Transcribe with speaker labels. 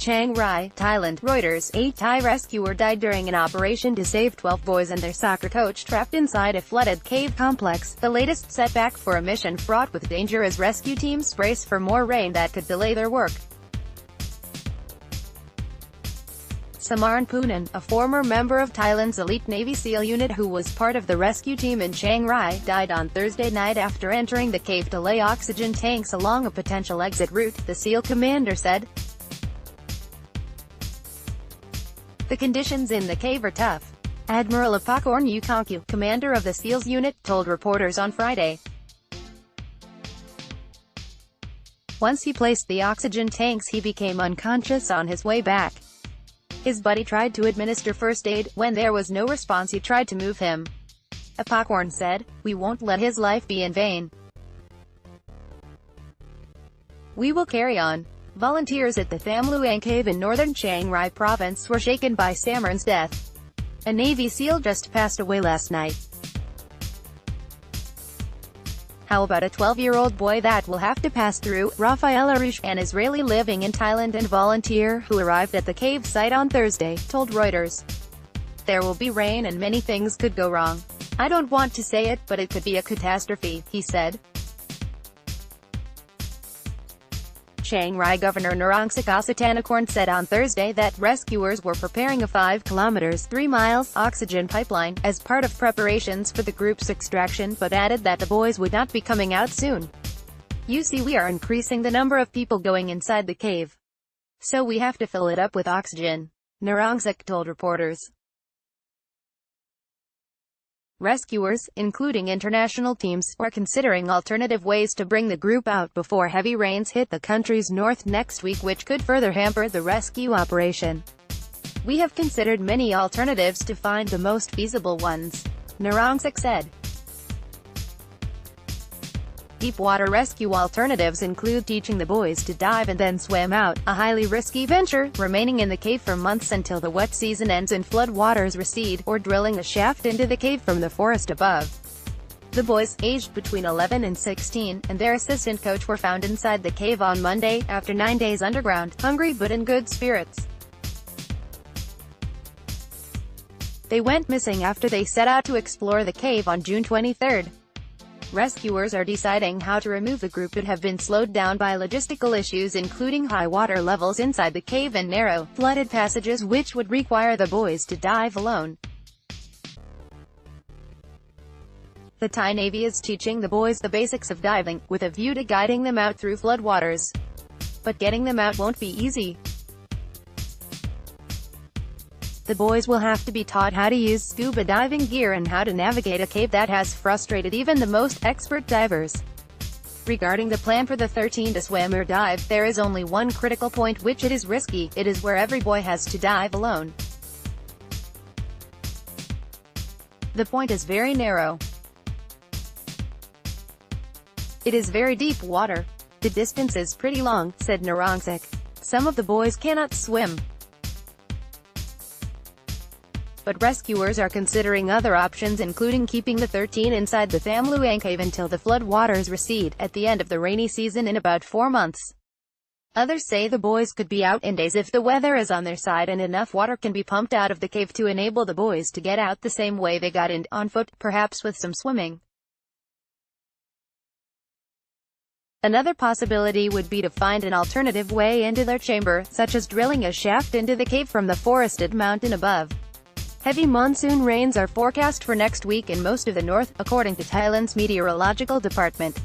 Speaker 1: Chiang Rai, Thailand. Reuters. A Thai rescuer died during an operation to save 12 boys and their soccer coach trapped inside a flooded cave complex, the latest setback for a mission fraught with danger as rescue teams brace for more rain that could delay their work. Samaran Poonen, a former member of Thailand's elite Navy SEAL unit who was part of the rescue team in Chiang Rai, died on Thursday night after entering the cave to lay oxygen tanks along a potential exit route, the SEAL commander said. The conditions in the cave are tough. Admiral Apakorn Yukonkyu, commander of the SEALs unit, told reporters on Friday. Once he placed the oxygen tanks he became unconscious on his way back. His buddy tried to administer first aid. When there was no response he tried to move him. Apakorn said, "We won't let his life be in vain. We will carry on." Volunteers at the Tham Luang Cave in northern Chiang Rai province were shaken by Samaran's death. A Navy SEAL just passed away last night. How about a 12-year-old boy that will have to pass through? Rafael Arush, an Israeli living in Thailand and volunteer who arrived at the cave site on Thursday, told Reuters. "There will be rain and many things could go wrong. I don't want to say it, but it could be a catastrophe," he said. Chiang Rai Governor Narongsak Osatanakorn said on Thursday that rescuers were preparing a 5 kilometers 3 miles oxygen pipeline as part of preparations for the group's extraction, but added that the boys would not be coming out soon. "You see, we are increasing the number of people going inside the cave. So we have to fill it up with oxygen," Narongsak told reporters. Rescuers, including international teams, are considering alternative ways to bring the group out before heavy rains hit the country's north next week, which could further hamper the rescue operation. "We have considered many alternatives to find the most feasible ones," Narongsak said. Deep-water rescue alternatives include teaching the boys to dive and then swim out, a highly risky venture, remaining in the cave for months until the wet season ends and flood waters recede, or drilling a shaft into the cave from the forest above. The boys, aged between 11 and 16, and their assistant coach were found inside the cave on Monday, after 9 days underground, hungry but in good spirits. They went missing after they set out to explore the cave on June 23. Rescuers are deciding how to remove the group but have been slowed down by logistical issues including high water levels inside the cave and narrow, flooded passages which would require the boys to dive alone. The Thai Navy is teaching the boys the basics of diving, with a view to guiding them out through floodwaters. But getting them out won't be easy. The boys will have to be taught how to use scuba diving gear and how to navigate a cave that has frustrated even the most expert divers. Regarding the plan for the 13 to swim or dive, there is only one critical point, which it is risky. It is where every boy has to dive alone. The point is very narrow. It is very deep water. The distance is pretty long, said Narongsak. Some of the boys cannot swim. But rescuers are considering other options, including keeping the 13 inside the Tham Luang Cave until the flood waters recede, at the end of the rainy season in about 4 months. Others say the boys could be out in days if the weather is on their side and enough water can be pumped out of the cave to enable the boys to get out the same way they got in, on foot, perhaps with some swimming. Another possibility would be to find an alternative way into their chamber, such as drilling a shaft into the cave from the forested mountain above. Heavy monsoon rains are forecast for next week in most of the north, according to Thailand's meteorological department.